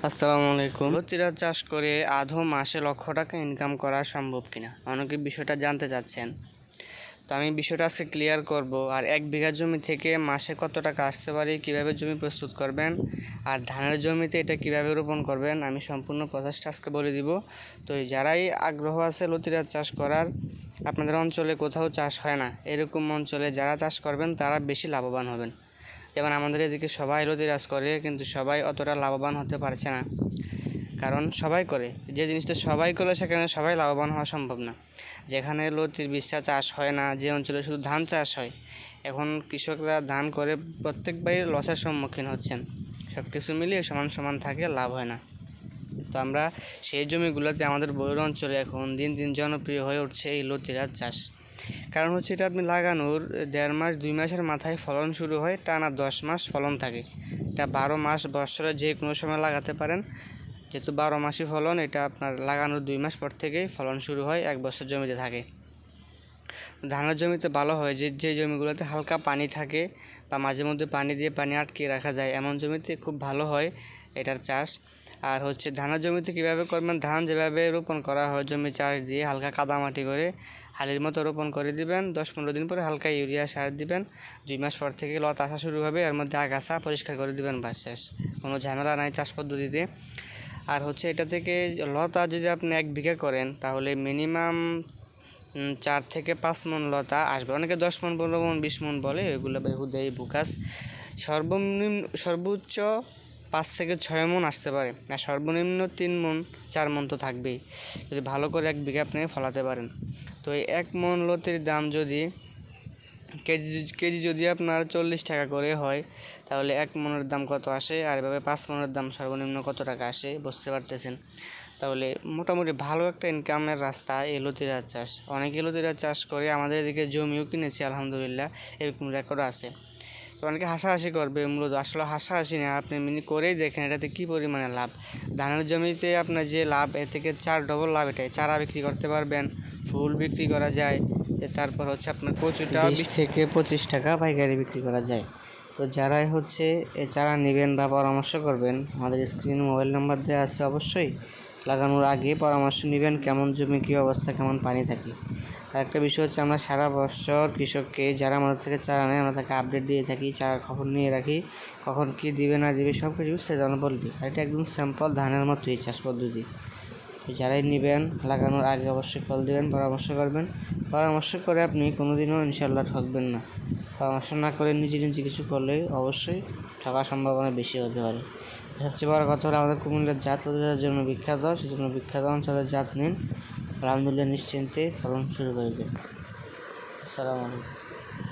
আসসালামু আলাইকুম। লতিরা চাষ করে আধো মাসে লক্ষ টাকা ইনকাম করা সম্ভব কিনা অনেকে বিষয়টা জানতে চাচ্ছেন। তো আমি বিষয়টা আজকে ক্লিয়ার করব। আর 1 বিঘা জমি থেকে মাসে কত টাকা আসতে পারে, কিভাবে জমি প্রস্তুত করবেন, আর ধানের জমিতে এটা কিভাবে রোপণ করবেন, আমি সম্পূর্ণ প্রসেসটা আজকে বলে দিব। তো যারাই আগ্রহ আছে লতিরা চাষ করার, আপনাদের অঞ্চলে কোথাও চাষ হয় না এরকম অঞ্চলে যারা চাষ করবেন তারা বেশি লাভবান হবেন। যেমন আমাদের এদিকে সবাই লতিরাজ করে, কিন্তু সবাই অতটা লাভবান হতে পারছে না, কারণ সবাই করে যে জিনিসটা সবাই করে সেখানে সবাই লাভবান হওয়া সম্ভব না। যেখানে লতির বীজটা চাষ হয় না, যে অঞ্চলে শুধু ধান চাষ হয়, এখন কৃষকরা ধান করে প্রত্যেকবারই লসের সম্মুখীন হচ্ছেন। সব কিছু মিলিয়ে সমান সমান থাকে, লাভ হয় না। তো আমরা সেই জমিগুলোতে আমাদের বড় অঞ্চলে এখন দিন দিন জনপ্রিয় হয়ে উঠছে এই লতিরাজ চাষ। কারণ হচ্ছে এটা আপনি লাগানোর 1.5 মাস 2 মাসের মাথায় ফলন শুরু হয়, টানা 10 মাস ফলন থাকে। এটা 12 মাস বছরে যে কোনো সময় লাগাতে পারেন, যেহেতু 12 মাসই ফলন। এটা আপনার লাগানোর 2 মাস পর থেকেই ফলন শুরু হয়, 1 বছর জমিতে থাকে। ধানের জমিতে ভালো হয় যে জমিগুলোতে হালকা পানি থাকে বা মাঝে মধ্যে পানি দিয়ে পানি আটকে রাখা যায়, এমন জমিতে খুব ভালো হয় এটার চাষ। আর হচ্ছে ধানের জমিতে কীভাবে করবেন, ধান যেভাবে রোপণ করা হয় জমি চাষ দিয়ে হালকা কাদামাটি করে হালির মতো রোপণ করে দিবেন। 10-15 দিন পরে হালকা ইউরিয়া সার দিবেন। 2 মাস পর থেকে লতা আসা শুরু হবে, এর মধ্যে আগাছা পরিষ্কার করে দিবেন, বাস শেষ। কোনো ঝামেলা নাই চাষ পদ্ধতিতে। আর হচ্ছে এটা থেকে লতা যদি আপনি 1 বিঘা করেন তাহলে মিনিমাম 4 থেকে 5 মণ লতা আসবে। অনেকে 10 মণ 15 মণ 20 মণ বলে, এগুলো বেহুদাই বুকাস। সর্বোচ্চ 5 থেকে 6 মণ আসতে পারে, আর সর্বনিম্ন 3 মণ 4 মণ তো থাকবেই, যদি ভালো করে 1 বিঘা আপনি ফলাতে পারেন। তো এই 1 মণ লতির দাম যদি কেজি যদি আপনার 40 টাকা করে হয়, তাহলে 1 মণের দাম কত আসে, আর এভাবে 5 মণের দাম সর্বনিম্ন কত টাকা আসে বুঝতে পারতেছেন। তাহলে মোটামুটি ভালো একটা ইনকামের রাস্তা এই লতিরাজ চাষ। অনেকে লতিরাজ চাষ করে, আমাদের এদিকে জমিও কিনেছি আলহামদুলিল্লাহ, এরকম রেকর্ডও আছে। তো অনেকে হাসাহাসি করবে, মূলত আসলে হাসাহাসি না, আপনি করেই দেখেন এটাতে কী পরিমাণে লাভ। ধানের জমিতে আপনার যে লাভ, এর থেকে 4 ডবল লাভ। এটাই চারা বিক্রি করতে পারবেন, ফুল বিক্রি করা যায়, তারপর হচ্ছে আপনার কচুটা 20 থেকে 25 টাকা পাইকারি বিক্রি করা যায়। তো যারাই হচ্ছে এ চারা নেবেন বা পরামর্শ করবেন, আমাদের স্ক্রিনে মোবাইল নাম্বার দেওয়া আছে, অবশ্যই লাগানোর আগে পরামর্শ নেবেন, কেমন জমি, কী অবস্থা, কেমন পানি থাকে। আর একটা বিষয় হচ্ছে, আমরা সারা বছর কৃষককে যারা আমাদের থেকে চারা নেয় আমরা তাকে আপডেট দিয়ে থাকি, চারার খবর নিয়ে রাখি, কখন কী দিবে না দিবে সব কিছু সেজন্য বলে দিই। আর এটা একদম স্যাম্পল ধানের মতোই চাষ পদ্ধতি। যারাই নেবেন লাগানোর আগে অবশ্যই কল দেবেন, পরামর্শ করবেন। পরামর্শ করে আপনি কোনোদিনও ইনশাল্লাহ ঠকবেন না। পরামর্শ না করে নিজে কিছু করলে অবশ্যই ঠকার সম্ভাবনা বেশি হতে পারে। সবচেয়ে বড় কথা হলো, আমাদের কুমিল্লার জাত লতিরাজের জন্য বিখ্যাত, সেজন্য বিখ্যাত অঞ্চলের জাত নিন, আলহামদুলিল্লাহ নিশ্চিন্তে ফলন শুরু করে দিন। আসসালামু আলাইকুম।